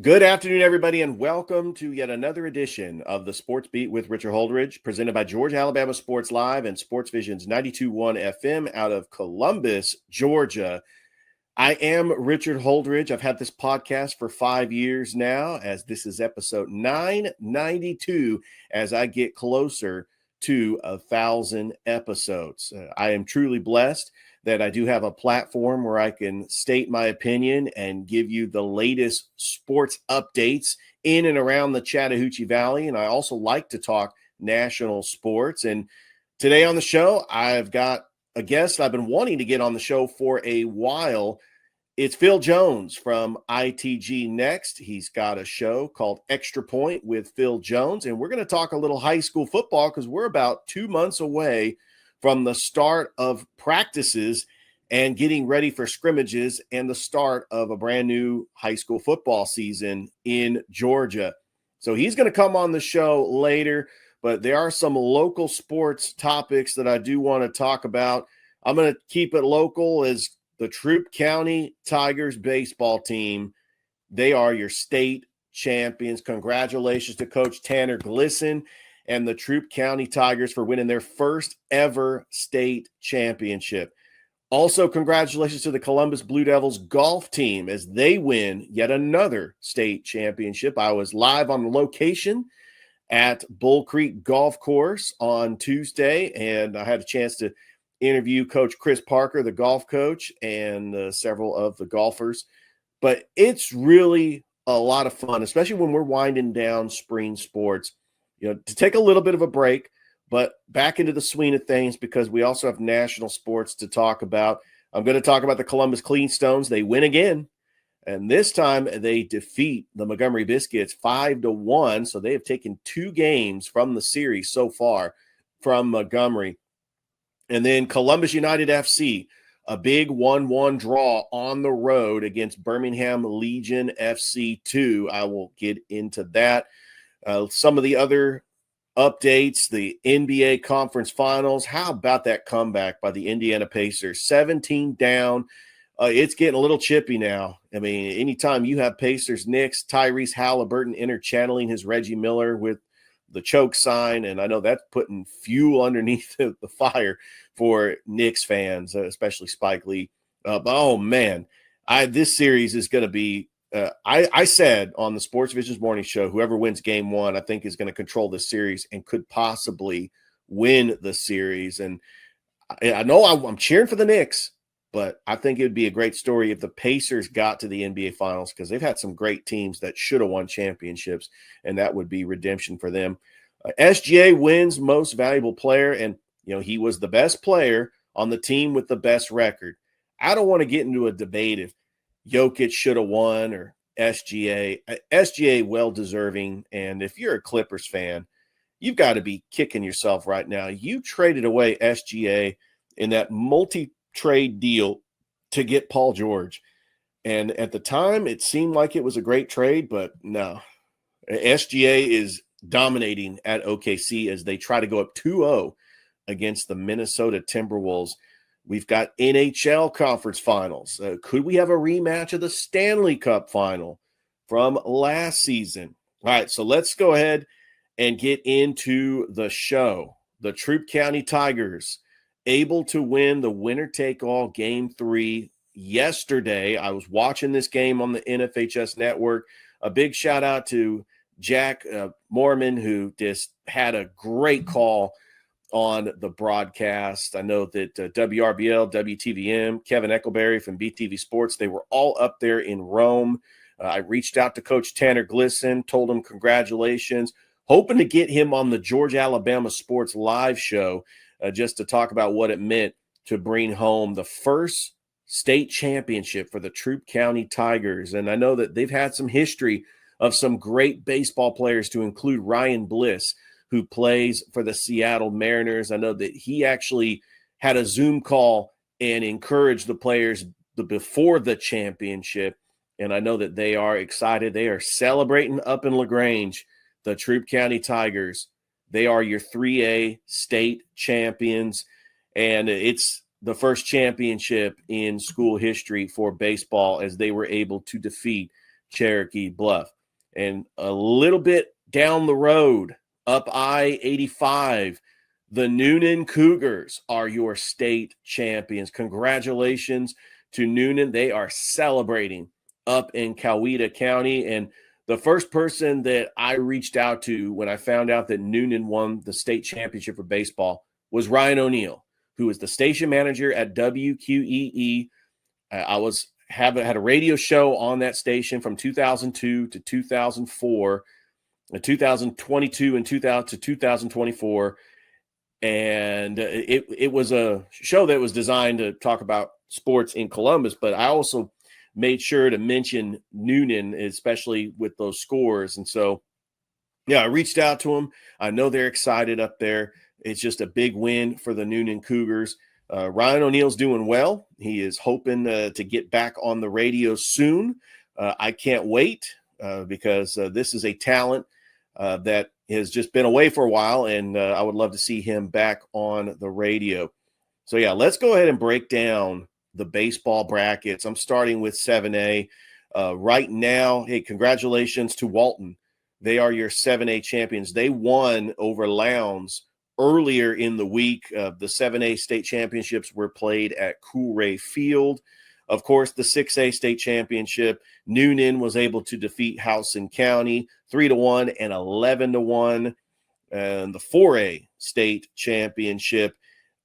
Good afternoon, everybody, and welcome to yet another edition of the Sports Beat with Richard Holdridge, presented by Georgia Alabama Sports Live and Sports Vision's 92.1 FM out of Columbus, Georgia. I am Richard Holdridge. I've had this podcast for 5 years now, as this is episode 992, as I get closer to 1,000 episodes. I am truly blessed that I do have a platform where I can state my opinion and give you the latest sports updates in and around the Chattahoochee Valley. And I also like to talk national sports. And today on the show, I've got a guest I've been wanting to get on the show for a while. It's Phil Jones from ITG Next. He's got a show called Extra Point with Phil Jones. And we're going to talk a little high school football because we're about 2 months away from the start of practices and getting ready for scrimmages and the start of a brand new high school football season in Georgia. So he's going to come on the show later, but there are some local sports topics that I do want to talk about. I'm going to keep it local as the Troup County Tigers baseball team. They are your state champions. Congratulations to Coach Tanner Glisson and the Troup County Tigers for winning their first ever state championship. Also, congratulations to the Columbus Blue Devils golf team as they win yet another state championship. I was live on location at Bull Creek Golf Course on Tuesday, and I had a chance to interview Coach Chris Parker, the golf coach, and several of the golfers. But it's really a lot of fun, especially when we're winding down spring sports. To take a little bit of a break, but back into the swing of things because we also have national sports to talk about. I'm going to talk about the Columbus Clingstones. They win again, and this time they defeat the Montgomery Biscuits 5-1. So they have taken 2 games from the series so far from Montgomery. And then Columbus United FC, a big 1-1 draw on the road against Birmingham Legion FC II. I will get into that. Some of the other updates, the NBA Conference Finals. How about that comeback by the Indiana Pacers? 17 down. It's getting a little chippy now. I mean, anytime you have Pacers, Knicks, Tyrese Halliburton interchanneling his Reggie Miller with the choke sign, and I know that's putting fuel underneath the fire for Knicks fans, especially Spike Lee. But, oh, man, this series is going to be I said on the Sports Vision's morning show, whoever wins game 1, I think is going to control this series and could possibly win the series. And I know I'm cheering for the Knicks, but I think it would be a great story if the Pacers got to the NBA Finals because they've had some great teams that should have won championships, and that would be redemption for them. SGA wins Most Valuable Player, and he was the best player on the team with the best record. I don't want to get into a debate if Jokic should have won or SGA. SGA well-deserving, and if you're a Clippers fan, you've got to be kicking yourself right now. You traded away SGA in that multi-trade deal to get Paul George, and at the time, it seemed like it was a great trade, but no. SGA is dominating at OKC as they try to go up 2-0 against the Minnesota Timberwolves. We've got NHL Conference Finals. Could we have a rematch of the Stanley Cup Final from last season? All right, so let's go ahead and get into the show. The Troup County Tigers able to win the winner-take-all Game 3 yesterday. I was watching this game on the NFHS Network. A big shout-out to Jack Mormon, who just had a great call on the broadcast. I know that WRBL, WTVM, Kevin Eckelberry from BTV Sports, they were all up there in Rome. I reached out to Coach Tanner Glisson, told him congratulations, hoping to get him on the Georgia Alabama Sports Live show just to talk about what it meant to bring home the first state championship for the Troup County Tigers. And I know that they've had some history of some great baseball players to include Ryan Bliss, who plays for the Seattle Mariners. I know that he actually had a Zoom call and encouraged the players before the championship. And I know that they are excited. They are celebrating up in LaGrange, the Troup County Tigers. They are your 3A state champions. And it's the first championship in school history for baseball as they were able to defeat Cherokee Bluff. And a little bit down the road, up I-85, the Noonan Cougars are your state champions. Congratulations to Noonan. They are celebrating up in Coweta County. And the first person that I reached out to when I found out that Noonan won the state championship for baseball was Ryan O'Neill, who is the station manager at WQEE. I had a radio show on that station from 2002 to 2004, 2022 and 2000 to 2024. And it was a show that was designed to talk about sports in Columbus, but I also made sure to mention Noonan, especially with those scores. And so, yeah, I reached out to them. I know they're excited up there. It's just a big win for the Noonan Cougars. Ryan O'Neill's doing well. He is hoping to get back on the radio soon. I can't wait because this is a talent that has just been away for a while, and I would love to see him back on the radio. So, yeah, let's go ahead and break down the baseball brackets. I'm starting with 7A. Right now, hey, congratulations to Walton. They are your 7A champions. They won over Lowndes earlier in the week. The 7A state championships were played at Coolray Field. Of course, the 6A state championship, Noonan was able to defeat Howson County 3-1 and 11-1. And the 4A state championship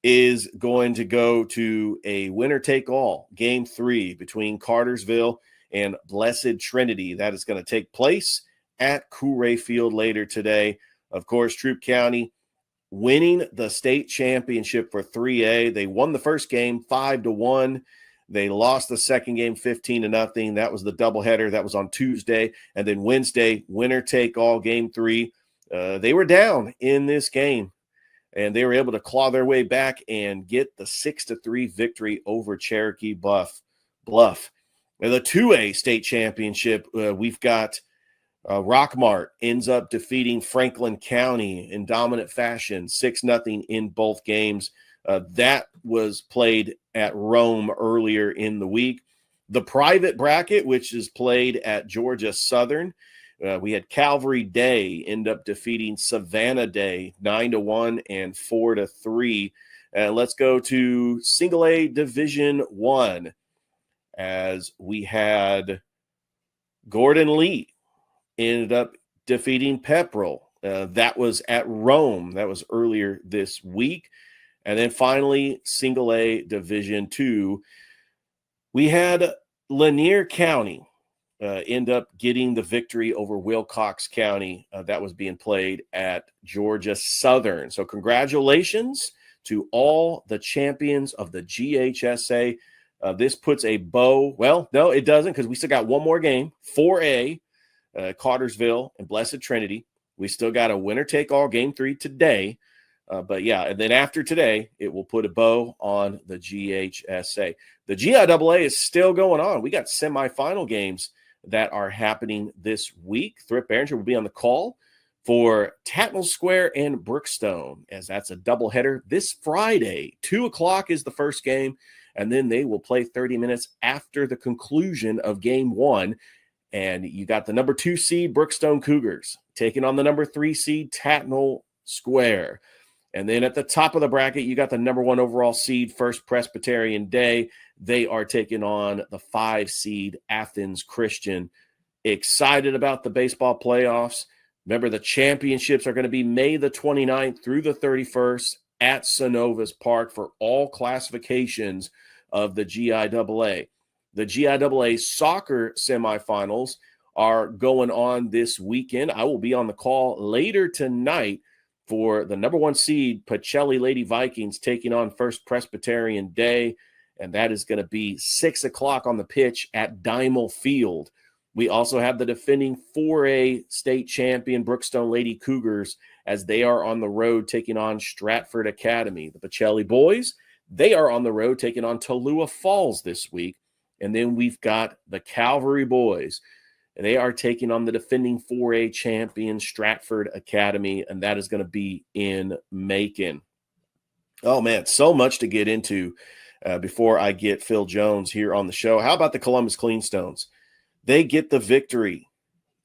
is going to go to a winner-take-all, Game 3 between Cartersville and Blessed Trinity. That is going to take place at Coolray Field later today. Of course, Troup County winning the state championship for 3A. They won the first game 5-1. They lost the second game 15-0. That was the doubleheader. That was on Tuesday. And then Wednesday, winner-take-all, Game 3. They were down in this game, and they were able to claw their way back and get the 6-3 victory over Cherokee Bluff. Now, the 2A state championship, we've got Rockmart ends up defeating Franklin County in dominant fashion, 6-0 in both games. That was played at Rome earlier in the week. The private bracket, which is played at Georgia Southern, we had Calvary Day end up defeating Savannah Day 9-1 and 4-3. Let's go to Single A Division I, as we had Gordon Lee ended up defeating Pepperell. That was at Rome. That was earlier this week. And then finally, Single A Division II, we had Lanier County end up getting the victory over Wilcox County. That was being played at Georgia Southern. So congratulations to all the champions of the GHSA. This puts a bow. Well, no, it doesn't, because we still got one more game, 4A, Cartersville and Blessed Trinity. We still got a winner-take-all Game 3 today. But yeah, and then after today, it will put a bow on the GHSA. The GIAA is still going on. We got semifinal games that are happening this week. Thrip Behringer will be on the call for Tatnall Square and Brookstone, as that's a doubleheader this Friday. 2:00 is the first game, and then they will play 30 minutes after the conclusion of Game 1. And you got the number 2 seed Brookstone Cougars taking on the number 3 seed Tatnall Square. And then at the top of the bracket, you got the number 1 overall seed, First Presbyterian Day. They are taking on the 5 seed Athens Christian. Excited about the baseball playoffs. Remember, the championships are going to be May the 29th through the 31st at Synovus Park for all classifications of the GIAA. The GIAA soccer semifinals are going on this weekend. I will be on the call later tonight for the number 1 seed, Pacelli Lady Vikings, taking on First Presbyterian Day, and that is going to be 6:00 on the pitch at Dymel Field. We also have the defending 4A state champion Brookstone Lady Cougars, as they are on the road taking on Stratford Academy. The Pacelli boys, they are on the road taking on Tallulah Falls this week. And then we've got the Calvary boys. They are taking on the defending 4A champion Stratford Academy, and that is going to be in Macon. Oh, man, so much to get into before I get Phil Jones here on the show. How about the Columbus Clingstones? They get the victory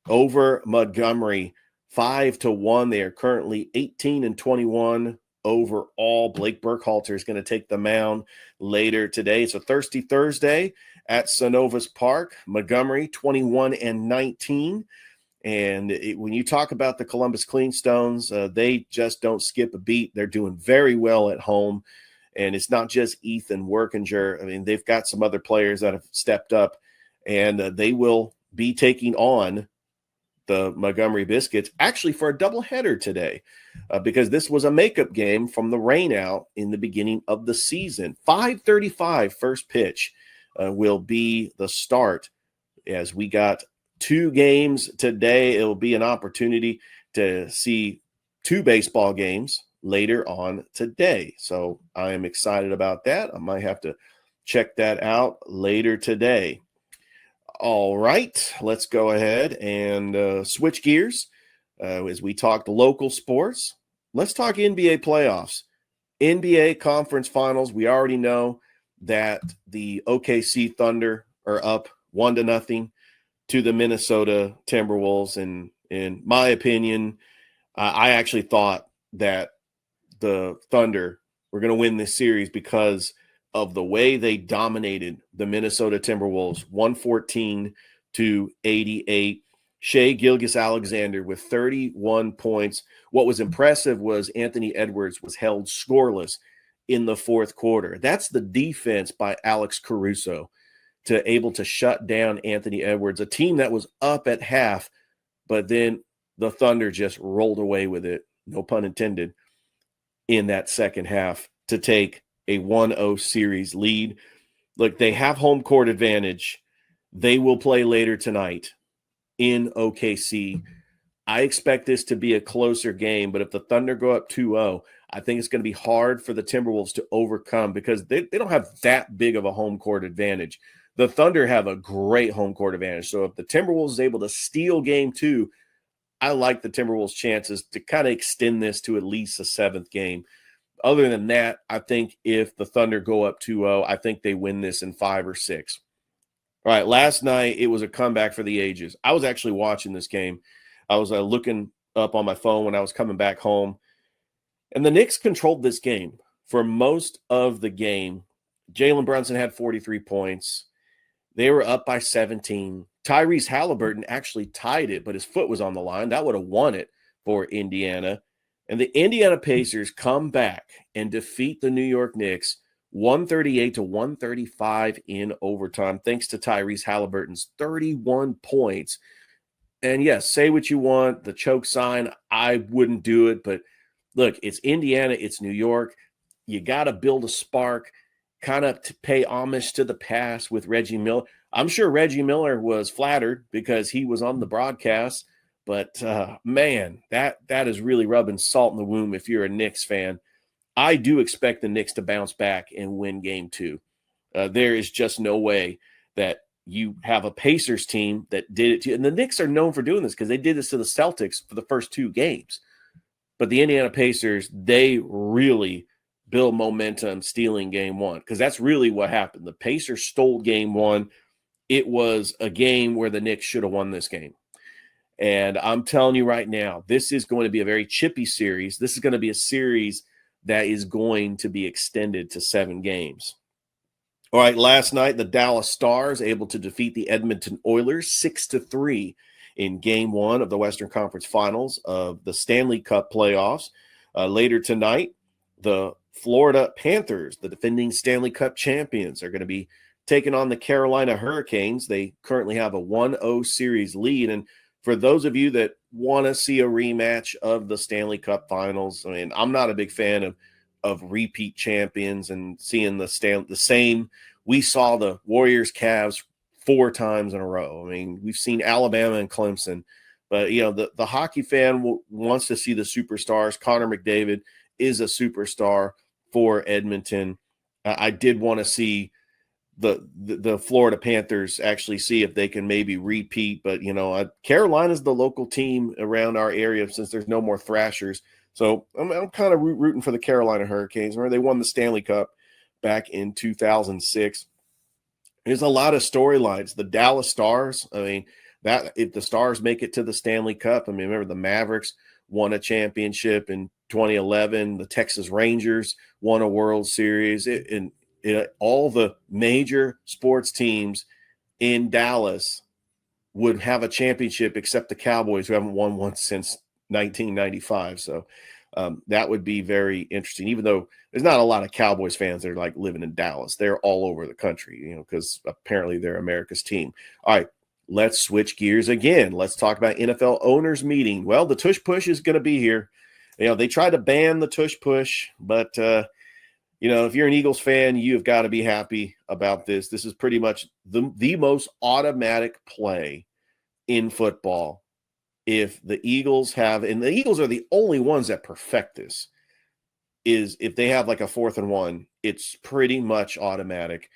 over Montgomery 5-1. They are currently 18-21 overall. Blake Burkhalter is going to take the mound later today. It's a thirsty Thursday at Synovus Park. Montgomery 21-19. And when you talk about the Columbus Clingstones, they just don't skip a beat. They're doing very well at home. And it's not just Ethan Workinger. I mean, they've got some other players that have stepped up, and they will be taking on the Montgomery Biscuits actually for a doubleheader today because this was a makeup game from the rainout in the beginning of the season. 5:35 first pitch will be the start as we got 2 games today. It will be an opportunity to see 2 baseball games later on today. So I am excited about that. I might have to check that out later today. All right, let's go ahead and switch gears as we talk the local sports. Let's talk NBA playoffs. NBA conference finals. We already know that the OKC Thunder are up 1-0 to the Minnesota Timberwolves. And in my opinion, I actually thought that the Thunder were going to win this series because of the way they dominated the Minnesota Timberwolves, 114-88. Shai Gilgeous-Alexander with 31 points. What was impressive was Anthony Edwards was held scoreless in the fourth quarter. That's the defense by Alex Caruso to able to shut down Anthony Edwards, a team that was up at half, but then the Thunder just rolled away with it, no pun intended, in that second half to take a 1-0 series lead. Look, they have home court advantage. They will play later tonight in OKC. I expect this to be a closer game, but if the Thunder go up 2-0, I think it's going to be hard for the Timberwolves to overcome because they don't have that big of a home court advantage. The Thunder have a great home court advantage. So if the Timberwolves is able to steal game 2, I like the Timberwolves' chances to kind of extend this to at least a 7th game. Other than that, I think if the Thunder go up 2-0, I think they win this in 5 or 6. All right, last night it was a comeback for the ages. I was actually watching this game. I was looking up on my phone when I was coming back home. And the Knicks controlled this game for most of the game. Jalen Brunson had 43 points. They were up by 17. Tyrese Halliburton actually tied it, but his foot was on the line. That would have won it for Indiana. And the Indiana Pacers come back and defeat the New York Knicks 138-135 in overtime, thanks to Tyrese Halliburton's 31 points. And yes, say what you want, the choke sign, I wouldn't do it. But look, it's Indiana, it's New York. You got to build a spark, kind of to pay homage to the past with Reggie Miller. I'm sure Reggie Miller was flattered because he was on the broadcast. But, man, that is really rubbing salt in the wound if you're a Knicks fan. I do expect the Knicks to bounce back and win game 2. There is just no way that you have a Pacers team that did it to you. And the Knicks are known for doing this because they did this to the Celtics for the first 2 games. But the Indiana Pacers, they really build momentum stealing game 1 because that's really what happened. The Pacers stole game 1. It was a game where the Knicks should have won this game. And I'm telling you right now, this is going to be a very chippy series. This is going to be a series that is going to be extended to 7 games. All right, last night, the Dallas Stars able to defeat the Edmonton Oilers 6-3 in game 1 of the Western Conference Finals of the Stanley Cup playoffs. Later tonight, the Florida Panthers, the defending Stanley Cup champions, are going to be taking on the Carolina Hurricanes. They currently have a 1-0 series lead. And for those of you that want to see a rematch of the Stanley Cup Finals, I mean, I'm not a big fan of repeat champions and seeing the same. We saw the Warriors Cavs 4 times in a row. I mean, we've seen Alabama and Clemson. But, you know, the hockey fan wants to see the superstars. Connor McDavid is a superstar for Edmonton. I did want to see the Florida Panthers actually see if they can maybe repeat. But, you know, Carolina's the local team around our area since there's no more Thrashers. So I'm kind of rooting for the Carolina Hurricanes. Remember, they won the Stanley Cup back in 2006. There's a lot of storylines. The Dallas Stars, I mean, that if the Stars make it to the Stanley Cup, I mean, remember the Mavericks won a championship in 2011. The Texas Rangers won a World Series. All the major sports teams in Dallas would have a championship except the Cowboys, who haven't won one since 1995. So that would be very interesting, even though there's not a lot of Cowboys fans that are like living in Dallas. They're all over the country, because apparently they're America's team. All right, let's switch gears again. Let's talk about NFL owners meeting. Well, the tush push is going to be here. They tried to ban the tush push, but if you're an Eagles fan, you've got to be happy about this. This is pretty much the most automatic play in football. If the Eagles and the Eagles are the only ones that perfect this, is if they have like a 4th and 1, it's pretty much automatic,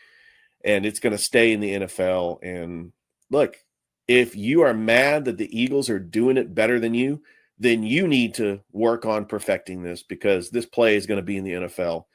and it's going to stay in the NFL. And look, if you are mad that the Eagles are doing it better than you, then you need to work on perfecting this, because this play is going to be in the NFL.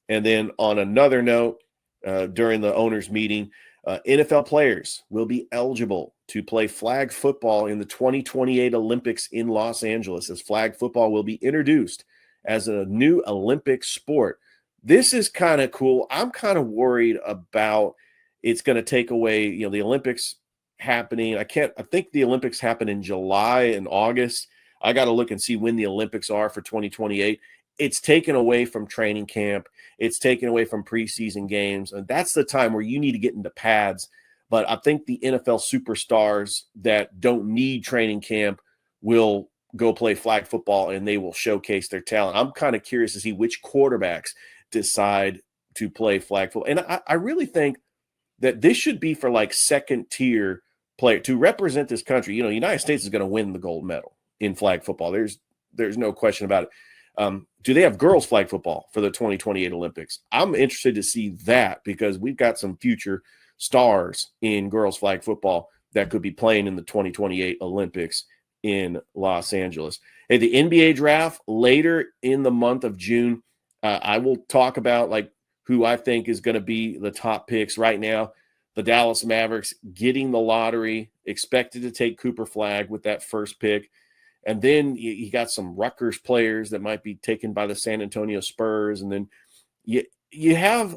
And then on another note, during the owners meeting, NFL players will be eligible to play flag football in the 2028 Olympics in Los Angeles, as flag football will be introduced as a new Olympic sport. This is kind of cool. I'm kind of worried about it's going to take away, the Olympics happening. I think the Olympics happen in July and August. I got to look and see when the Olympics are for 2028. It's taken away from training camp. It's taken away from preseason games. And that's the time where you need to get into pads. But I think the NFL superstars that don't need training camp will go play flag football, and they will showcase their talent. I'm kind of curious to see which quarterbacks decide to play flag football. And I really think that this should be for like second tier player to represent this country. The United States is going to win the gold medal in flag football. There's no question about it. Do they have girls flag football for the 2028 Olympics? I'm interested to see that, because we've got some future stars in girls flag football that could be playing in the 2028 Olympics in Los Angeles. Hey, the NBA draft later in the month of June. I will talk about like who I think is going to be the top picks right now. The Dallas Mavericks getting the lottery, expected to take Cooper Flagg with that first pick. And then you got some Rutgers players that might be taken by the San Antonio Spurs. And then you have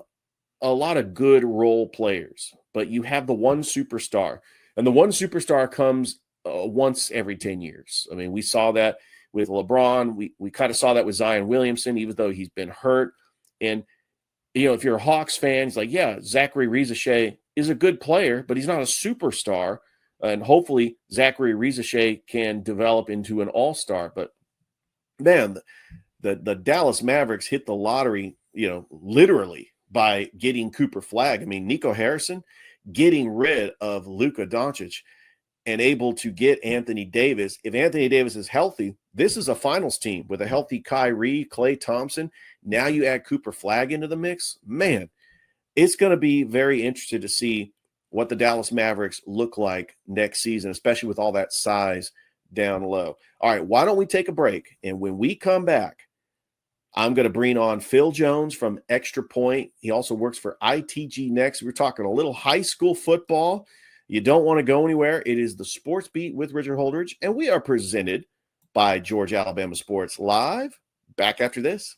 a lot of good role players, but you have the one superstar. And the one superstar comes once every 10 years. I mean, we saw that with LeBron. We kind of saw that with Zion Williamson, even though he's been hurt. And, if you're a Hawks fan, it's like, yeah, Zachary Rizachet is a good player, but he's not a superstar. And hopefully Zachary Rizachet can develop into an all-star. But, man, the Dallas Mavericks hit the lottery, literally by getting Cooper Flagg. I mean, Nico Harrison getting rid of Luka Doncic and able to get Anthony Davis. If Anthony Davis is healthy, this is a finals team with a healthy Kyrie, Klay Thompson. Now you add Cooper Flagg into the mix. Man, it's going to be very interesting to see what the Dallas Mavericks look like next season, especially with all that size down low. All right, why don't we take a break? And when we come back, I'm going to bring on Phil Jones from Extra Point. He also works for ITG Next. We're talking a little high school football. You don't want to go anywhere. It is the Sports Beat with Richard Holdridge, and we are presented by Georgia Alabama Sports Live. Back after this.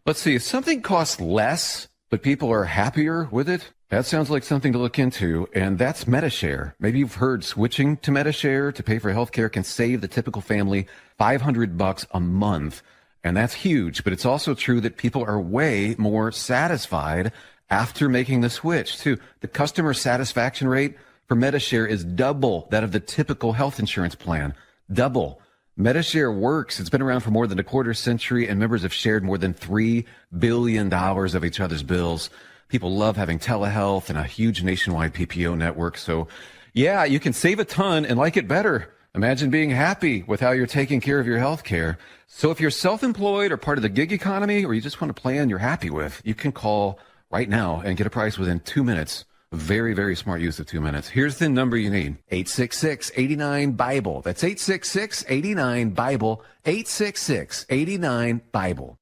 Let's see. If something costs less, but people are happier with it, that sounds like something to look into, and that's MediShare. Maybe you've heard switching to MediShare to pay for healthcare can save the typical family $500 a month, and that's huge. But it's also true that people are way more satisfied after making the switch, too. The customer satisfaction rate for MediShare is double that of the typical health insurance plan. Double. MediShare works. It's been around for more than a quarter century, and members have shared more than $3 billion of each other's bills. People love having telehealth and a huge nationwide PPO network. So, yeah, you can save a ton and like it better. Imagine being happy with how you're taking care of your health care. So if you're self-employed or part of the gig economy, or you just want a plan you're happy with, you can call right now and get a price within 2 minutes. Very, very smart use of 2 minutes. Here's the number you need. 866-89-BIBLE. That's 866-89-BIBLE. 866-89-BIBLE.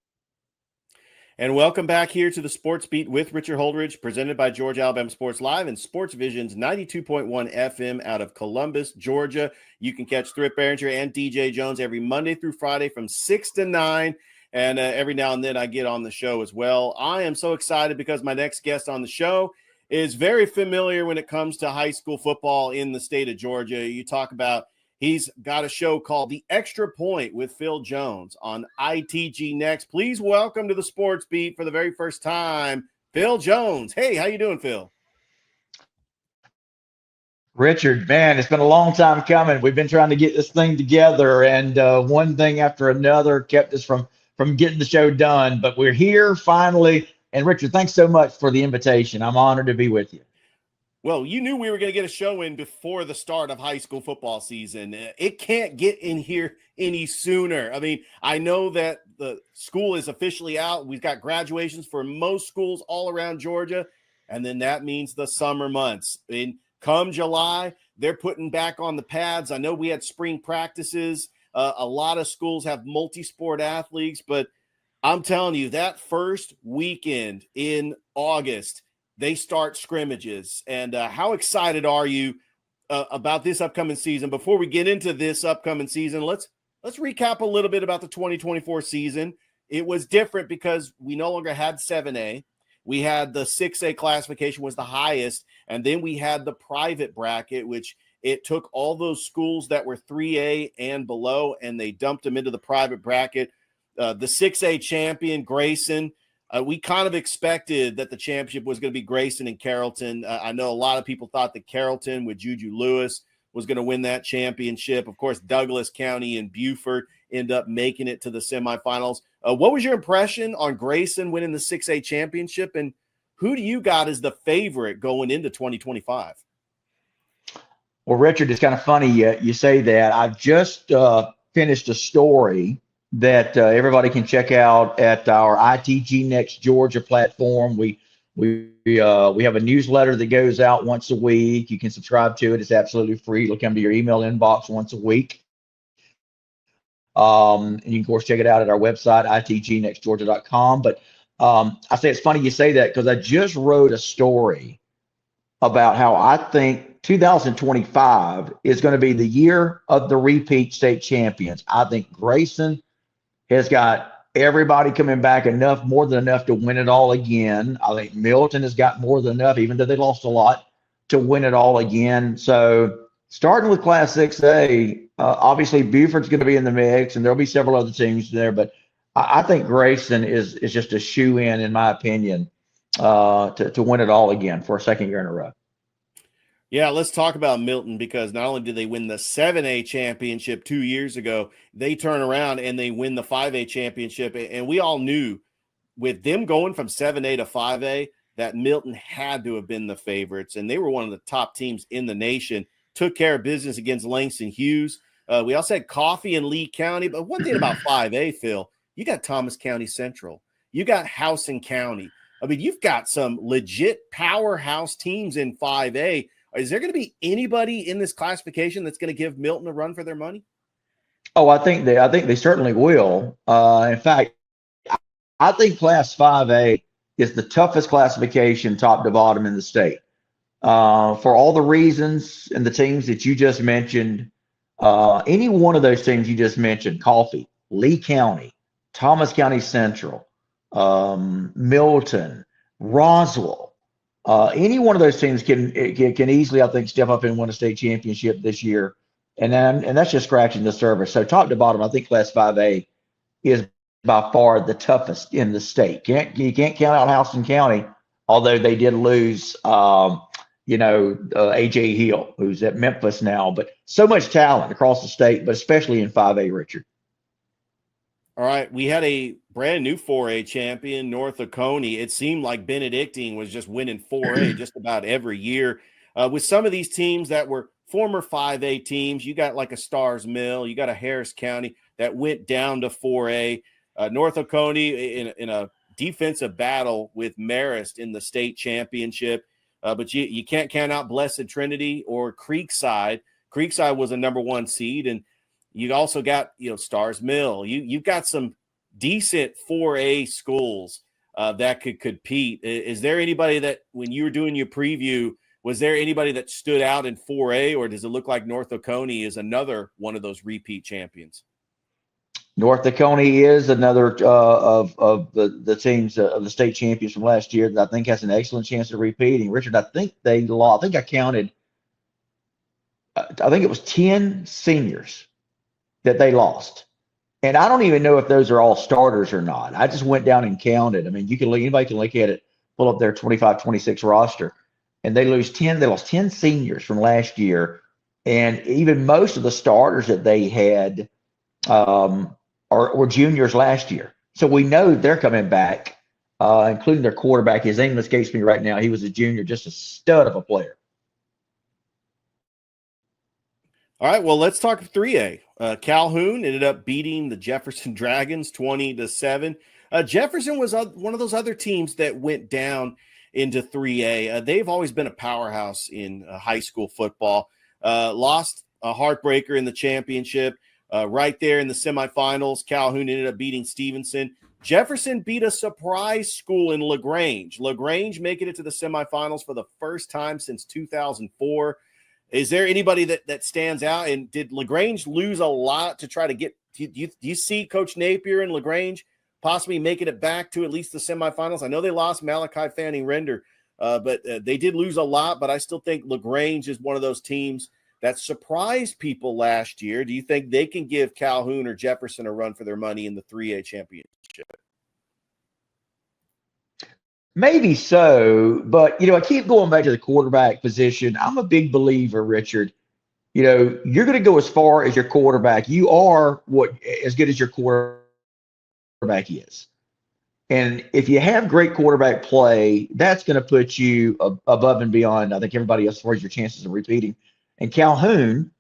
And welcome back here to the Sports Beat with Richard Holdridge, presented by Georgia Alabama Sports Live and Sports Vision's 92.1 FM out of Columbus, Georgia. You can catch Thrift Behringer and DJ Jones every Monday through Friday from 6 to 9. And every now and then I get on the show as well. I am so excited because my next guest on the show is very familiar when it comes to high school football in the state of Georgia. You talk about he's got a show called The Extra Point with Phil Jones on ITG Next. Please welcome to the Sports Beat for the very first time, Phil Jones. Hey, how you doing, Phil? Richard, man, it's been a long time coming. We've been trying to get this thing together, and one thing after another kept us from getting the show done. But we're here finally. And Richard, thanks so much for the invitation. I'm honored to be with you. Well, you knew we were going to get a show in before the start of high school football season. It can't get in here any sooner. I mean, I know that the school is officially out. We've got graduations for most schools all around Georgia, and then that means the summer months. And come July, they're putting back on the pads. I know we had spring practices. A lot of schools have multi-sport athletes, but I'm telling you, that first weekend in August, they start scrimmages. And how excited are you about this upcoming season? Before we get into this upcoming season, let's recap a little bit about the 2024 season. It was different because we no longer had 7A. We had the 6A classification was the highest, and then we had the private bracket, which it took all those schools that were 3A and below, and they dumped them into the private bracket. The 6A champion, Grayson, we kind of expected that the championship was going to be Grayson and Carrollton. I know a lot of people thought that Carrollton with Juju Lewis was going to win that championship. Of course, Douglas County and Buford end up making it to the semifinals. What was your impression on Grayson winning the 6A championship, and who do you got as the favorite going into 2025? Well, Richard, it's kind of funny you say that. I've just finished a story that everybody can check out at our ITG Next Georgia platform. We have a newsletter that goes out once a week. You can subscribe to it. It's absolutely free. It'll come to your email inbox once a week. And you can, of course, check it out at our website, itgnextgeorgia.com. But I say it's funny you say that because I just wrote a story about how I think 2025 is going to be the year of the repeat state champions. I think Grayson has got everybody coming back more than enough to win it all again. I think Milton has got more than enough, even though they lost a lot, to win it all again. So starting with Class 6A, obviously Buford's going to be in the mix, and there'll be several other teams there. But I think Grayson is just a shoe-in, in my opinion, to win it all again for a second year in a row. Yeah, let's talk about Milton, because not only did they win the 7A championship 2 years ago, they turn around and they win the 5A championship. And we all knew with them going from 7A to 5A that Milton had to have been the favorites. And they were one of the top teams in the nation, took care of business against Langston Hughes. We also had Coffee in Lee County. But one thing about 5A, Phil, you got Thomas County Central. You got Howson County. I mean, you've got some legit powerhouse teams in 5A. Is there going to be anybody in this classification that's going to give Milton a run for their money? Oh, I think they certainly will. In fact, I think Class 5A is the toughest classification top to bottom in the state. For all the reasons and the teams that you just mentioned, any one of those teams you just mentioned, Coffee, Lee County, Thomas County Central, Milton, Roswell, any one of those teams can easily, I think, step up and win a state championship this year, and that's just scratching the surface. So top to bottom, I think Class 5A is by far the toughest in the state. You can't count out Houston County, although they did lose, AJ Hill, who's at Memphis now. But so much talent across the state, but especially in 5A, Richard. All right, we had a brand new 4A champion, North Oconee. It seemed like Benedictine was just winning 4A just about every year. With some of these teams that were former 5A teams, you got like a Stars Mill, you got a Harris County that went down to 4A. North Oconee in a defensive battle with Marist in the state championship. But you can't count out Blessed Trinity or Creekside. Creekside was a number one seed, and you also got, Stars Mill. You've got some decent 4A schools. that could compete. Is there anybody that, when you were doing your preview, was there anybody that stood out in 4A, or does it look like North Oconee is another one of those repeat champions? North Oconee is another of the teams of the state champions from last year that I think has an excellent chance of repeating. Richard, I think they lost. I think I counted. I think it was 10 seniors that they lost, and I don't even know if those are all starters or not. I just went down and counted. I mean, anybody can look at it, pull up their 25-26 roster, and they lose 10. They lost 10 seniors from last year, and even most of the starters that they had were juniors last year. So we know they're coming back, including their quarterback. His name escapes me right now. He was a junior, just a stud of a player. All right, well, let's talk 3A. Calhoun ended up beating the Jefferson Dragons 20-7. Jefferson was one of those other teams that went down into 3A. They've always been a powerhouse in high school football. Lost a heartbreaker in the championship. Right there in the semifinals, Calhoun ended up beating Stevenson. Jefferson beat a surprise school in LaGrange. LaGrange making it to the semifinals for the first time since 2004. Is there anybody that stands out? And did LaGrange lose a lot to try to get – do you see Coach Napier and LaGrange possibly making it back to at least the semifinals? I know they lost Malachi Fanning Render, but they did lose a lot. But I still think LaGrange is one of those teams that surprised people last year. Do you think they can give Calhoun or Jefferson a run for their money in the 3A championship? Maybe so, but, I keep going back to the quarterback position. I'm a big believer, Richard. You're going to go as far as your quarterback. You are as good as your quarterback is. And if you have great quarterback play, that's going to put you above and beyond, I think, everybody else as far as your chances of repeating. And Calhoun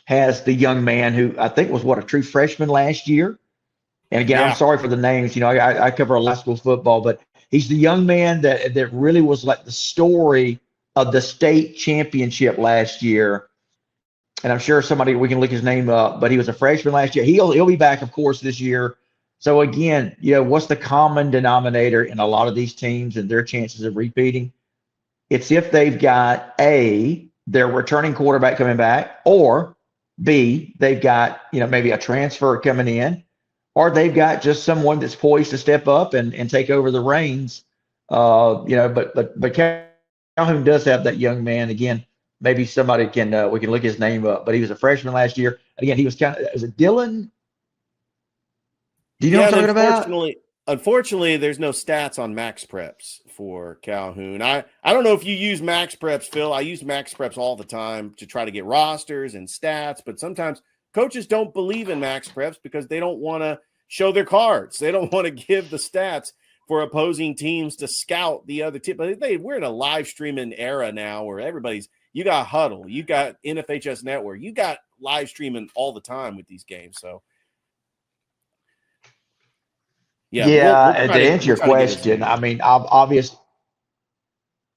has the young man who I think was a true freshman last year. And again, I'm sorry for the names. I cover a lot of school football, but he's the young man that really was like the story of the state championship last year. And I'm sure we can look his name up, but he was a freshman last year. He'll be back, of course, this year. So again, what's the common denominator in a lot of these teams and their chances of repeating? It's if they've got their returning quarterback coming back, or B, they've got, maybe a transfer coming in, or they've got just someone that's poised to step up and take over the reins. But Calhoun does have that young man. Again, maybe somebody we can look his name up, but he was a freshman last year. Again, he was is it Dylan? Do you know what I'm talking about? Unfortunately, there's no stats on Max Preps for Calhoun. I don't know if you use Max Preps, Phil. I use Max Preps all the time to try to get rosters and stats, but sometimes coaches don't believe in Max Preps because they don't want to show their cards. They don't want to give the stats for opposing teams to scout the other team. But we're in a live streaming era now where you got Huddle, you got NFHS Network, you got live streaming all the time with these games. So to answer your question, I mean, obviously,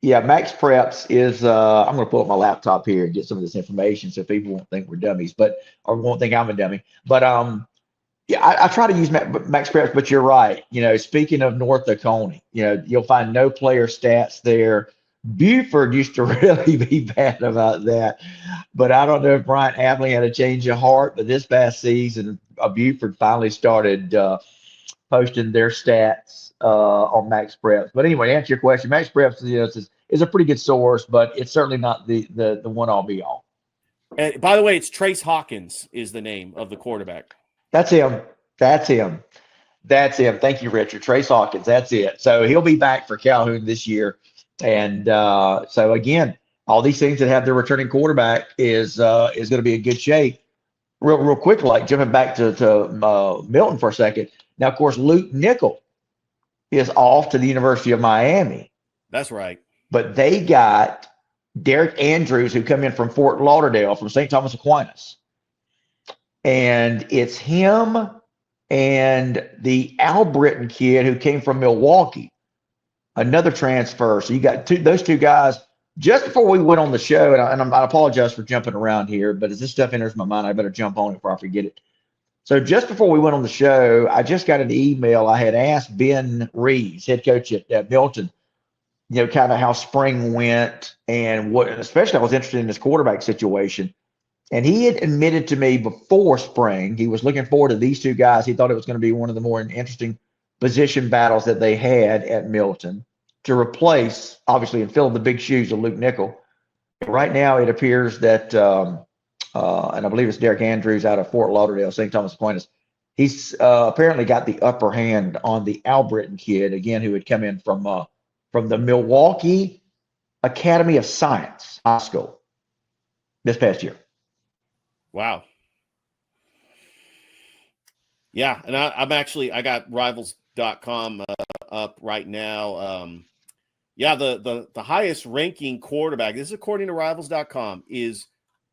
Max Preps is. I'm going to pull up my laptop here and get some of this information so people won't think we're dummies, or won't think I'm a dummy. But I try to use Max Preps, but you're right. Speaking of North Oconee, you'll find no player stats there. Buford used to really be bad about that, but I don't know if Bryant Havley had a change of heart. But this past season, Buford finally started posting their stats on Max Preps. But anyway, to answer your question, Max Preps is a pretty good source, but it's certainly not the one all be all. And by the way, it's Trace Hawkins is the name of the quarterback. That's him. Thank you, Richard. Trace Hawkins. That's it. So he'll be back for Calhoun this year. And so again, all these things that have their returning quarterback is going to be in good shape. Real quick, like jumping back to Milton for a second. Now, of course, Luke Nickel is off to the University of Miami. That's right. But they got Derek Andrews, who come in from Fort Lauderdale, from St. Thomas Aquinas. And it's him and the Al Britton kid who came from Milwaukee, another transfer. So you got those two guys. Just before we went on the show, and I apologize for jumping around here, but as this stuff enters my mind, I better jump on it before I forget it. So just before we went on the show, I just got an email. I had asked Ben Reeves, head coach at Milton, kind of how spring went and what, especially I was interested in this quarterback situation. And he had admitted to me before spring, he was looking forward to these two guys. He thought it was going to be one of the more interesting position battles that they had at Milton to replace, obviously, and fill the big shoes of Luke Nickel. Right now, it appears that, and I believe it's Derek Andrews out of Fort Lauderdale, St. Thomas Aquinas. He's apparently got the upper hand on the Albritton kid, again, who had come in from the Milwaukee Academy of Science High School this past year. Wow. Yeah, and I got Rivals.com up right now. The highest ranking quarterback, this is according to Rivals.com, is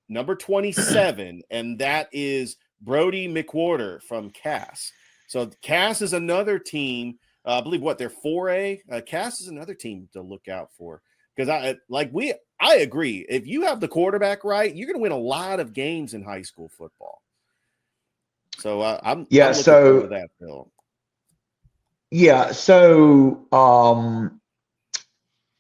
number 27, and that is Brody McWhorter from Cass. So Cass is another team. I believe they're 4A. Cass is another team to look out for, because I agree. If you have the quarterback right, you're going to win a lot of games in high school football. So I'm looking forward to that, Phil. Yeah. So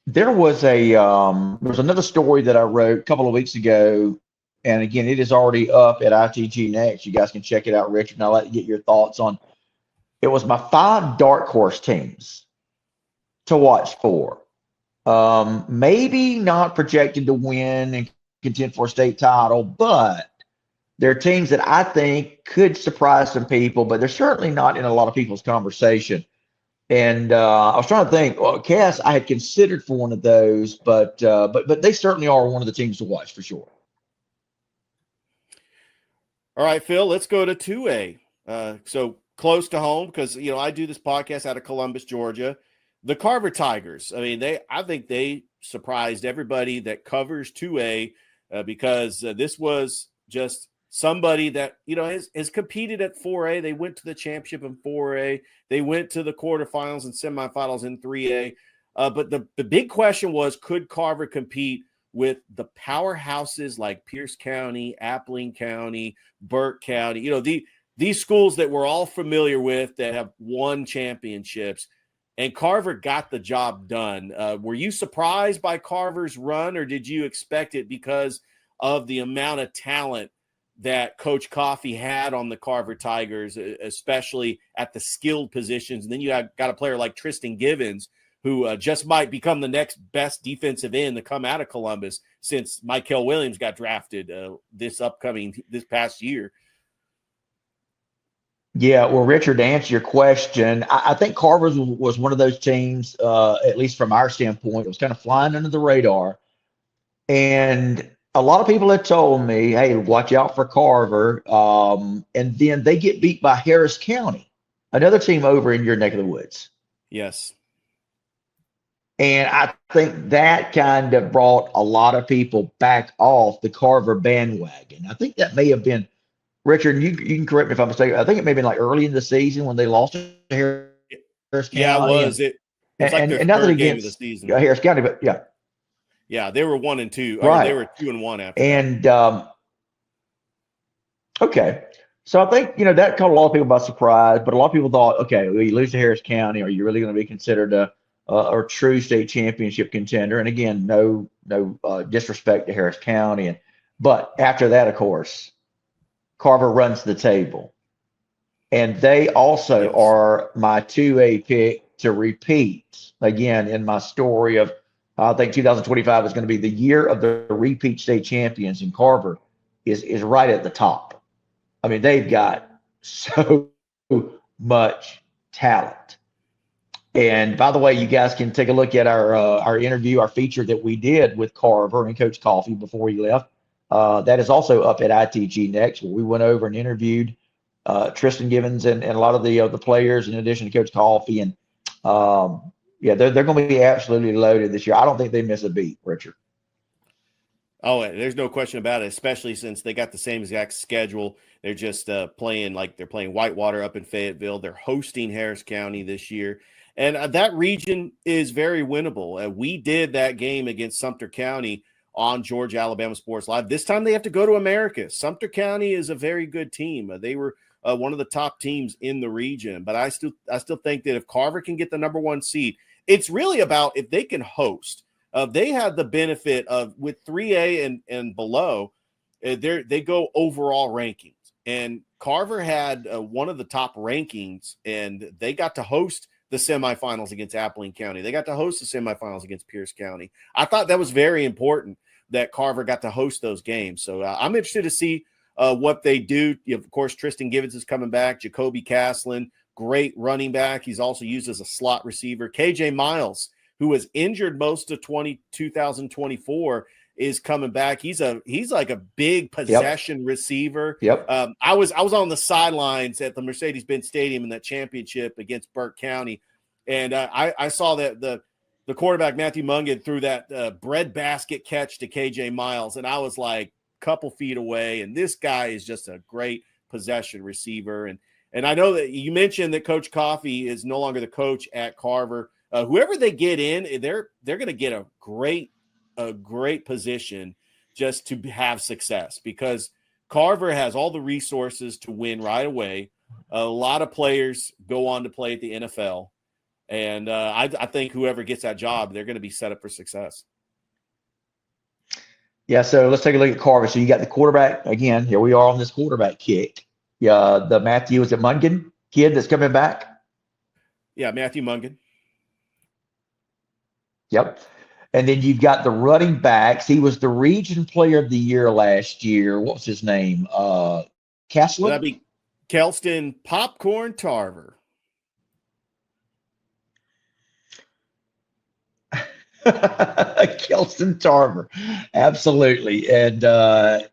there was another story that I wrote a couple of weeks ago, and again, it is already up at ITG Next. You guys can check it out, Richard, and I'd like to get your thoughts on. It was my 5 dark horse teams to watch for. Maybe not projected to win and contend for a state title, but they're teams that I think could surprise some people, but they're certainly not in a lot of people's conversation. And I was trying to think, Cass, I had considered for one of those, but they certainly are one of the teams to watch for sure. All right, Phil, let's go to 2A. So close to home, because I do this podcast out of Columbus, Georgia. The Carver Tigers. I mean, I think they surprised everybody that covers 2A because this was just somebody that has competed at 4A. They went to the championship in 4A. They went to the quarterfinals and semifinals in 3A. But the big question was, could Carver compete with the powerhouses like Pierce County, Appling County, Burke County? These schools that we're all familiar with that have won championships. And Carver got the job done. Were you surprised by Carver's run, or did you expect it because of the amount of talent that Coach Coffey had on the Carver Tigers, especially at the skilled positions? And then you got a player like Tristan Givens, who just might become the next best defensive end to come out of Columbus since Michael Williams got drafted this past year. Yeah, well, Richard, to answer your question, I think Carver was one of those teams, at least from our standpoint, it was kind of flying under the radar. And a lot of people had told me, hey, watch out for Carver. And then they get beat by Harris County, another team over in your neck of the woods. Yes. And I think that kind of brought a lot of people back off the Carver bandwagon. I think that may have been, Richard, you can correct me if I'm mistaken. I think it may have been like early in the season when they lost to Harris County. Yeah, it was. It was like their third game of the season. Harris County, but yeah. Yeah, they were 1-2. Right. They were 2-1 after. And okay. So I think, that caught a lot of people by surprise, but a lot of people thought, okay, well, you lose to Harris County, are you really going to be considered a true state championship contender? And again, no disrespect to Harris County. But after that, of course, Carver runs the table. And they also are my 2A pick to repeat. Again, in my story of, I think 2025 is going to be the year of the repeat state champions, and Carver is right at the top. I mean, they've got so much talent. And by the way, you guys can take a look at our interview, our feature that we did with Carver and Coach Coffey before he left. That is also up at ITG Next, where we went over and interviewed Tristan Givens and a lot of the players, in addition to Coach Coffey. And they're going to be absolutely loaded this year. I don't think they miss a beat, Richard. Oh, there's no question about it, especially since they got the same exact schedule. They're just playing Whitewater up in Fayetteville. They're hosting Harris County this year. And that region is very winnable. We did that game against Sumter County on Georgia Alabama Sports Live. This time they have to go to America. Sumter County is a very good team. They were one of the top teams in the region. But I still think that if Carver can get the number 1 seed, it's really about if they can host. They had the benefit of with 3A and below, they go overall rankings. And Carver had one of the top rankings, and they got to host the semifinals against Appling County. They got to host the semifinals against Pierce County. I thought that was very important that Carver got to host those games. So I'm interested to see what they do. Of course, Tristan Givens is coming back. Jacoby Caslin, great running back. He's also used as a slot receiver. KJ Miles, who was injured most of 2024, is coming back. He's like a big possession receiver. I was on the sidelines at the Mercedes-Benz Stadium in that championship against Burke County, and I saw that the quarterback Matthew Mungan threw that bread basket catch to KJ Miles, and I was like a couple feet away. And this guy is just a great possession receiver. And I know that you mentioned that Coach Coffey is no longer the coach at Carver. Whoever they get in, they're going to get a great position just to have success, because Carver has all the resources to win right away. A lot of players go on to play at the NFL, and I think whoever gets that job, they're going to be set up for success. Yeah, so let's take a look at Carver. So you got the quarterback again. Here we are on this quarterback kick. Yeah, the Matthew, is it Mungan kid that's coming back? Yeah, Matthew Mungan. Yep. And then you've got the running backs. He was the region player of the year last year. What was his name? Castle? That'd be Kelston Popcorn Tarver. Kelston Tarver. Absolutely. And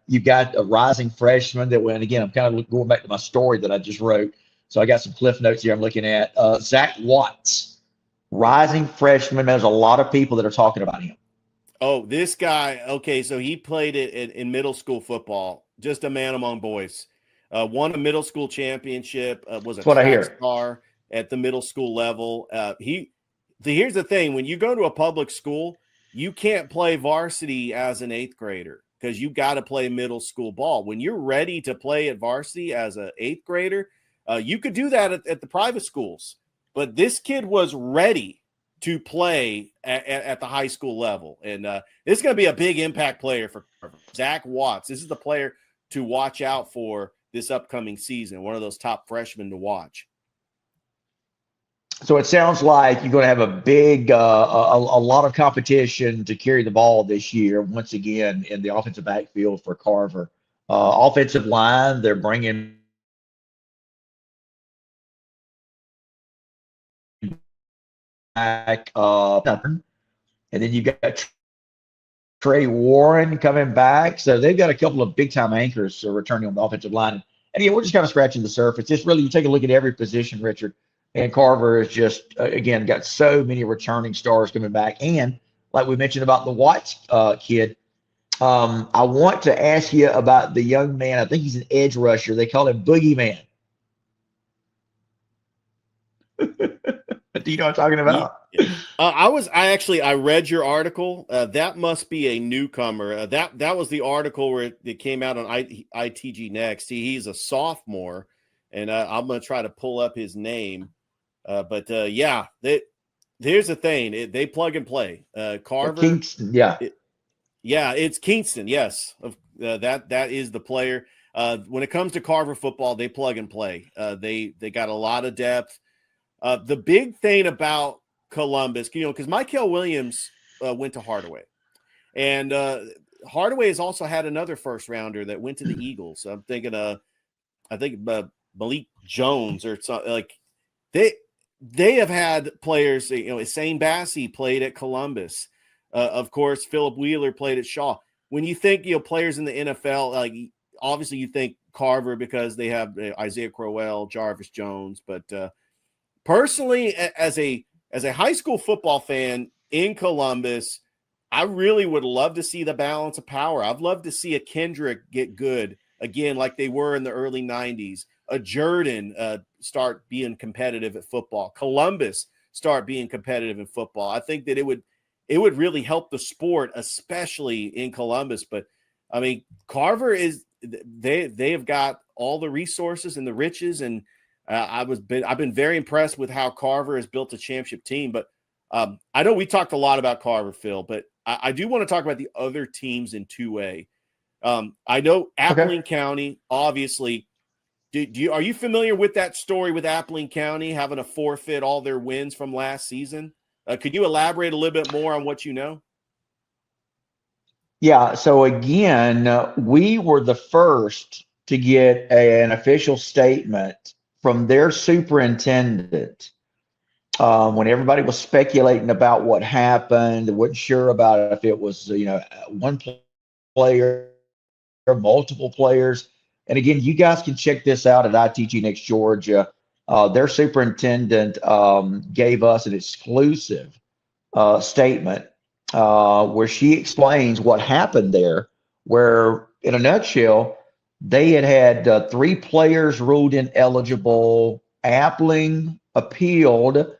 you got a rising freshman that went, again, I'm kind of going back to my story that I just wrote. So I got some cliff notes here I'm looking at. Zach Watts. Rising freshman. There's a lot of people that are talking about him. Oh, this guy. Okay, so he played it in middle school football. Just a man among boys. Won a middle school championship. Was a track star at the middle school level. Here's the thing: when you go to a public school, you can't play varsity as an 8th grader because you got to play middle school ball. When you're ready to play at varsity as an 8th grader, you could do that at the private schools. But this kid was ready to play at the high school level. And this is going to be a big impact player for Zach Watts. This is the player to watch out for this upcoming season, one of those top freshmen to watch. So it sounds like you're going to have a big, a lot of competition to carry the ball this year, once again, in the offensive backfield for Carver. Offensive line, they're bringing back and then you got Trey Warren coming back, so they've got a couple of big time anchors returning on the offensive line. And again, we're just kind of scratching the surface. It's really, you take a look at every position, Richard, and Carver has just again got so many returning stars coming back. And like we mentioned about the Watts kid, I want to ask you about the young man. I think he's an edge rusher. They call him Boogeyman. Do you know what I'm talking about? I read your article. That must be a newcomer. That was the article where it came out on ITG Next. He's a sophomore, and I'm going to try to pull up his name. But here's the thing: they plug and play. Carver, Kingston, it's Kingston. Yes, that is the player. When it comes to Carver football, they plug and play. They got a lot of depth. The big thing about Columbus, because Michael Williams went to Hardaway, and Hardaway has also had another first rounder that went to the Eagles. So I'm thinking, I think Malik Jones or something like they have had players. Sane Bassey played at Columbus. Of course, Philip Wheeler played at Shaw. When you think players in the NFL, like obviously you think Carver because they have Isaiah Crowell, Jarvis Jones, but personally, as a high school football fan in Columbus, I really would love to see the balance of power. I'd love to see a Kendrick get good again, like they were in the early 90s. A Jordan start being competitive at football. Columbus start being competitive in football. I think that it would really help the sport, especially in Columbus. But I mean, Carver they have got all the resources and the riches, and I've been very impressed with how Carver has built a championship team. But I know we talked a lot about Carver, Phil, but I do want to talk about the other teams in 2A. I know Appling County, obviously. Are you familiar with that story with Appling County having to forfeit all their wins from last season? Could you elaborate a little bit more on what you know? Yeah. So again, we were the first to get an official statement from their superintendent when everybody was speculating about what happened. They weren't sure about if it was, one player or multiple players. And again, you guys can check this out at ITG Next Georgia. Their superintendent gave us an exclusive statement where she explains what happened there, where in a nutshell, they had 3 players ruled ineligible. Appling appealed.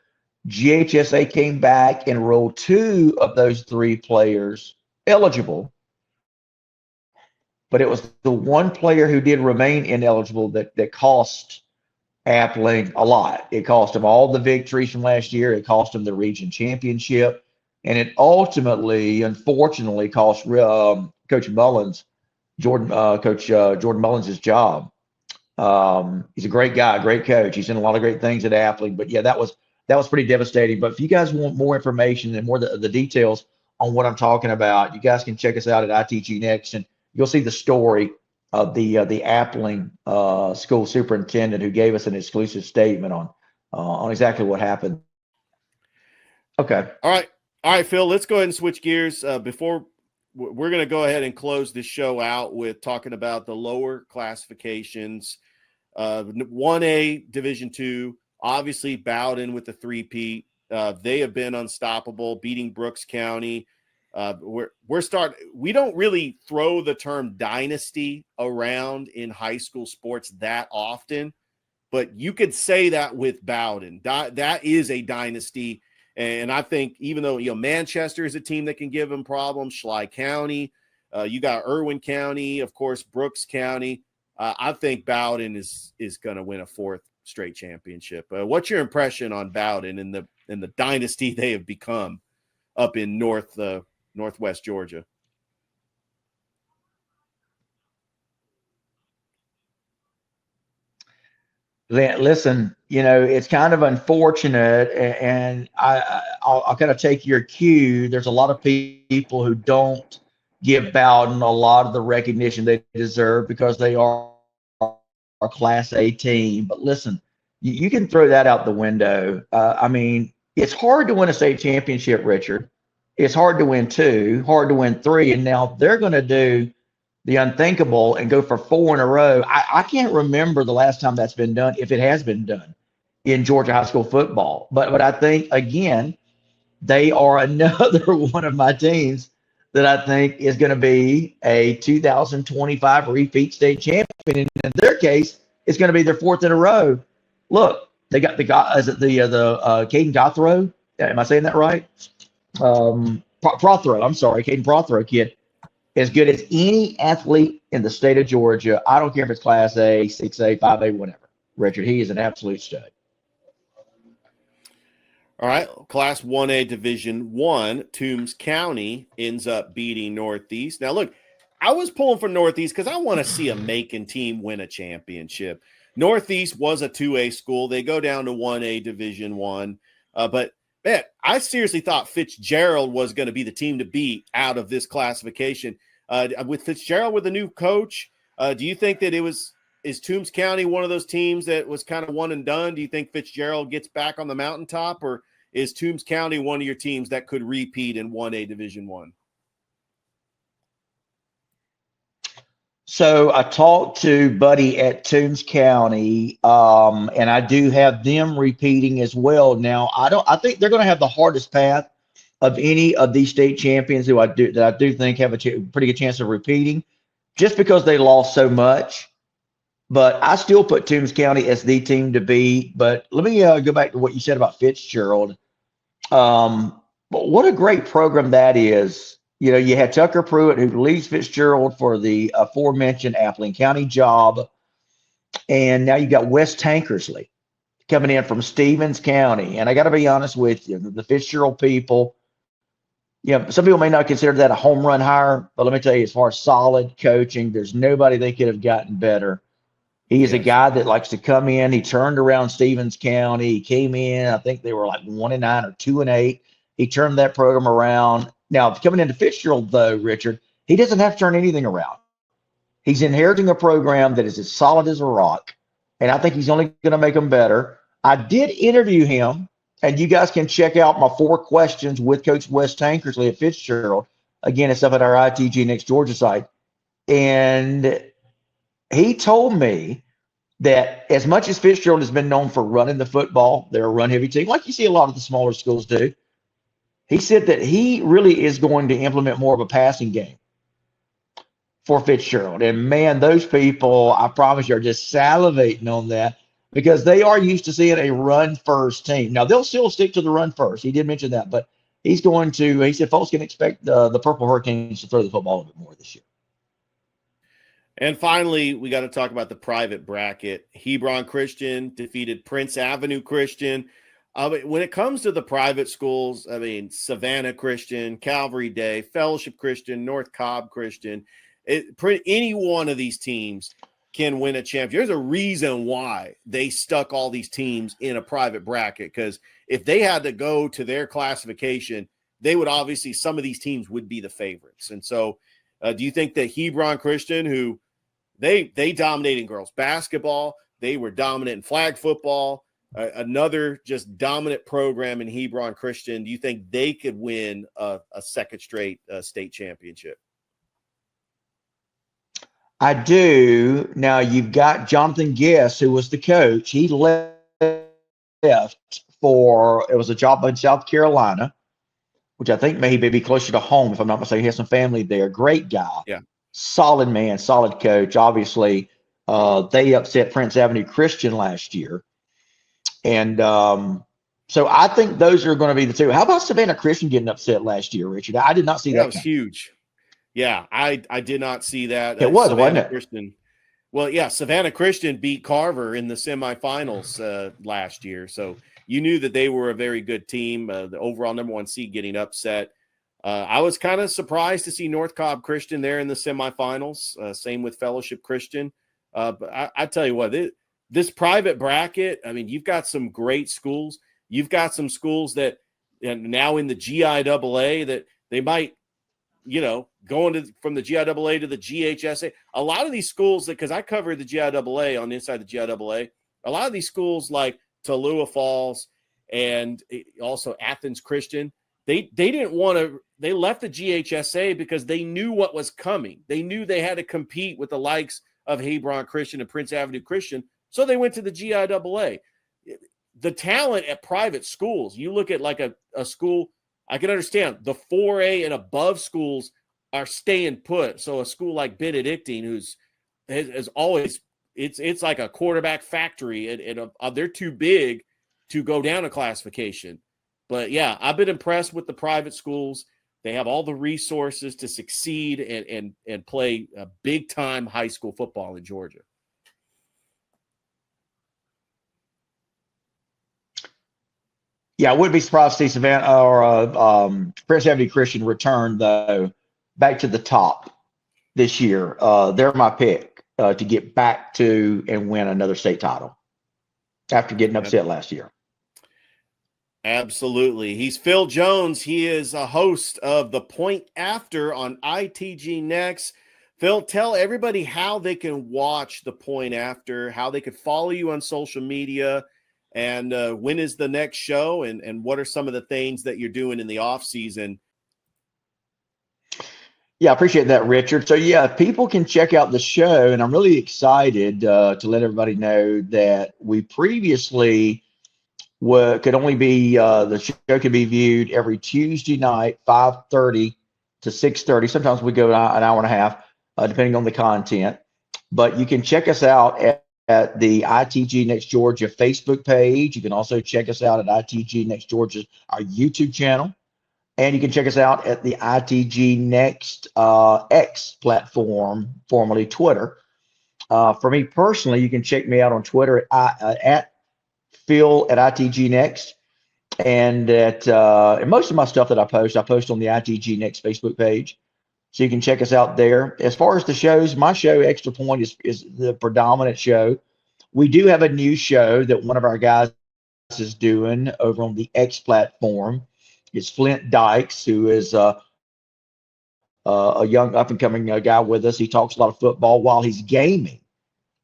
GHSA came back and ruled 2 of those 3 players eligible. But it was the one player who did remain ineligible that cost Appling a lot. It cost them all the victories from last year. It cost them the region championship. And it ultimately, unfortunately, cost Coach Mullins, Coach Jordan Mullins' his job. He's a great guy, great coach. He's done a lot of great things at Appling. But yeah, that was pretty devastating. But if you guys want more information and more the details on what I'm talking about, you guys can check us out at ITG Next, and you'll see the story of the Appling school superintendent who gave us an exclusive statement on exactly what happened. Okay. All right, Phil, let's go ahead and switch gears. Before we're going to go ahead and close this show out with talking about the lower classifications. 1A Division II, obviously Bowden with the 3-peat. They have been unstoppable, beating Brooks County. We don't really throw the term dynasty around in high school sports that often, but you could say that with Bowden. That is a dynasty. And I think even though, Manchester is a team that can give them problems, Schley County, you got Irwin County, of course, Brooks County. I think Bowden is going to win a 4th straight championship. What's your impression on Bowden and the dynasty they have become up in Northwest Georgia? Listen, it's kind of unfortunate, and I'll kind of take your cue. There's a lot of people who don't give Bowden a lot of the recognition they deserve because they are a Class A team. But listen, you can throw that out the window. It's hard to win a state championship, Richard. It's hard to win 2, hard to win 3, and now they're going to do the unthinkable and go for 4 in a row. I can't remember the last time that's been done, if it has been done in Georgia high school football. But I think, again, they are another one of my teams that I think is going to be a 2025 repeat state champion. And in their case, it's going to be their 4th in a row. Look, they got Caden Gothrow. Am I saying that right? Prothrow. I'm sorry, Caden Prothrow kid. As good as any athlete in the state of Georgia. I don't care if it's Class A, 6A, 5A, whatever. Richard, he is an absolute stud. All right, Class 1A Division I, Toombs County ends up beating Northeast. Now, look, I was pulling for Northeast because I want to see a Macon team win a championship. Northeast was a 2A school. They go down to 1A Division I. But, man, I seriously thought Fitzgerald was going to be the team to beat out of this classification. With Fitzgerald with a new coach, do you think that is Toombs County one of those teams that was kind of one and done? Do you think Fitzgerald gets back on the mountaintop, or is Toombs County one of your teams that could repeat in 1A Division I? So I talked to Buddy at Toombs County, and I do have them repeating as well. Now, I think they're going to have the hardest path of any of these state champions that I do think have a pretty good chance of repeating, just because they lost so much. But I still put Toombs County as the team to beat. But let me go back to what you said about Fitzgerald. But what a great program that is. You know, you had Tucker Pruitt, who leaves Fitzgerald for the aforementioned Appling County job. And now you got Wes Tankersley coming in from Stevens County. And I got to be honest with you, the Fitzgerald people, you know, some people may not consider that a home run hire, but let me tell you, as far as solid coaching, there's nobody they could have gotten better. He is a guy that likes to come in. He turned around Stevens County. He came in, I think they were like 1-9 or 2-8. He turned that program around. Now, coming into Fitzgerald, though, Richard, he doesn't have to turn anything around. He's inheriting a program that is as solid as a rock, and I think he's only going to make them better. I did interview him, and you guys can check out my 4 questions with Coach Wes Tankersley at Fitzgerald. Again, it's up at our ITG Next Georgia site. And he told me that as much as Fitzgerald has been known for running the football, they're a run-heavy team, like you see a lot of the smaller schools do. He said that he really is going to implement more of a passing game for Fitzgerald. And, man, those people, I promise you, are just salivating on that because they are used to seeing a run-first team. Now, they'll still stick to the run-first. He did mention that. But he said folks can expect the Purple Hurricanes to throw the football a bit more this year. And finally, we got to talk about the private bracket. Hebron Christian defeated Prince Avenue Christian. When it comes to the private schools, I mean, Savannah Christian, Calvary Day, Fellowship Christian, North Cobb Christian, any one of these teams can win a championship. There's a reason why they stuck all these teams in a private bracket, because if they had to go to their classification, they would obviously, some of these teams would be the favorites. And so do you think that Hebron Christian, who they dominated in girls basketball, they were dominant in flag football, another just dominant program in Hebron Christian, do you think they could win a second straight state championship? I do. Now, you've got Jonathan Guess, who was the coach. He left for, it was a job in South Carolina, which I think may be closer to home, if I'm not mistaken. He has some family there. Great guy. Yeah. Solid man, solid coach. Obviously, they upset Prince Avenue Christian last year. And so I think those are going to be the two. How about Savannah Christian getting upset last year, Richard? I did not see that. That was huge. Yeah, I did not see that. It was, Savannah wasn't it? Christian. Well, yeah, Savannah Christian beat Carver in the semifinals last year. So you knew that they were a very good team, the overall number 1 seed getting upset. I was kind of surprised to see North Cobb Christian there in the semifinals. Same with Fellowship Christian. But I tell you what, this private bracket, I mean, you've got some great schools. You've got some schools that now in the GIAA that they might, going from the GIAA to the GHSA. A lot of these schools, because I covered the GIAA on the inside of the GIAA, a lot of these schools like Tallulah Falls and also Athens Christian, they didn't want to. They left the GHSA because they knew what was coming. They knew they had to compete with the likes of Hebron Christian and Prince Avenue Christian, so they went to the GIAA. The talent at private schools, you look at like a school, I can understand the 4A and above schools are staying put. So a school like Benedictine, has always, it's like a quarterback factory, and they're too big to go down a classification. But yeah, I've been impressed with the private schools. They have all the resources to succeed and play big time high school football in Georgia. Yeah, I wouldn't be surprised to see Savannah or Prince Avenue Christian return, though, back to the top this year. They're my pick to get back to and win another state title after getting upset last year. Absolutely. He's Phil Jones. He is a host of The Point After on ITG Next. Phil, tell everybody how they can watch The Point After, how they could follow you on social media, and when is the next show, and what are some of the things that you're doing in the off season? Yeah, I appreciate that, Richard. So, yeah, people can check out the show, and I'm really excited to let everybody know that we previously could only be the show could be viewed every Tuesday night, 5:30 to 6:30. Sometimes we go an hour and a half, depending on the content. But you can check us out at the ITG Next Georgia Facebook page. You can also check us out at ITG Next Georgia, our YouTube channel. And you can check us out at the ITG Next X platform, formerly Twitter. For me personally, you can check me out on Twitter at Phil at ITG Next. And and most of my stuff that I post on the ITG Next Facebook page. So you can check us out there. As far as the shows, my show, Extra Point, is the predominant show. We do have a new show that one of our guys is doing over on the X platform. It's Flint Dykes, who is a young up and coming guy with us. He talks a lot of football while he's gaming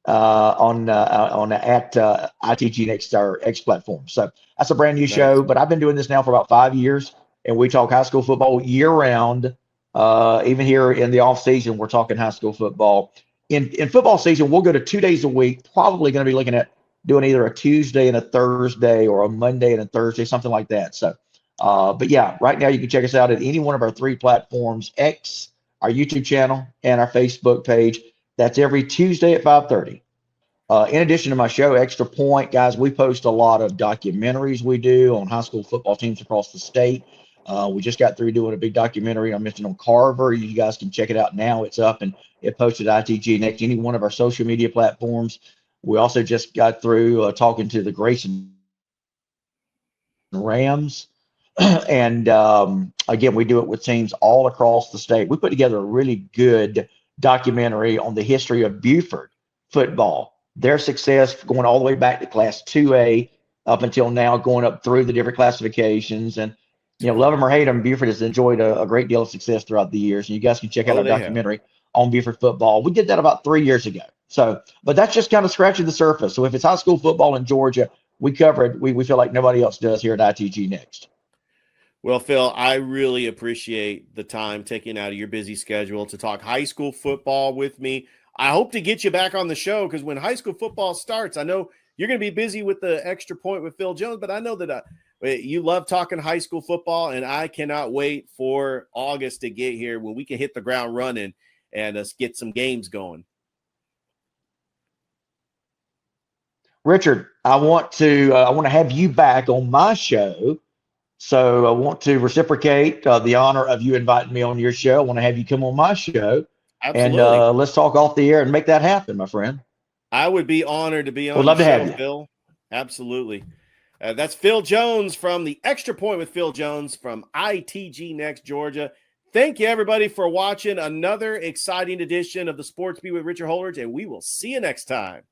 on at ITG Next, our X platform. So that's a brand new show. But I've been doing this now for about 5 years, and we talk high school football year round. Even here in the off season, we're talking high school football. In football season, we'll go to 2 days a week. Probably going to be looking at doing either a Tuesday and a Thursday or a Monday and a Thursday, something like that. So, but yeah, right now you can check us out at any one of our 3 platforms: X, our YouTube channel, and our Facebook page. That's every Tuesday at 5:30. In addition to my show, Extra Point, guys, we post a lot of documentaries we do on high school football teams across the state. We just got through doing a big documentary I mentioned on Carver. You guys can check it out now. It's up and it posted at ITG Next, any one of our social media platforms. We also just got through talking to the Grayson Rams. And again, we do it with teams all across the state. We put together a really good documentary on the history of Buford football, their success going all the way back to Class 2A up until now, going up through the different classifications. And, love them or hate them, Buford has enjoyed a great deal of success throughout the years. And you guys can check out our documentary on Buford football. We did that about 3 years ago. So, but that's just kind of scratching the surface. So if it's high school football in Georgia, we cover it. We feel like nobody else does here at ITG Next. Well, Phil, I really appreciate the time taken out of your busy schedule to talk high school football with me. I hope to get you back on the show because when high school football starts, I know you're going to be busy with the Extra Point with Phil Jones, but I know that you love talking high school football, and I cannot wait for August to get here when we can hit the ground running and us get some games going. Richard, I want to have you back on my show. So I want to reciprocate the honor of you inviting me on your show. I want to have you come on my show. Absolutely. And let's talk off the air and make that happen, my friend. I would be honored to be on Would love the to show, have you. Phil. Absolutely. That's Phil Jones from the Extra Point with Phil Jones from ITG Next, Georgia. Thank you, everybody, for watching another exciting edition of the Sports Beat with Richard Holdridge, and we will see you next time.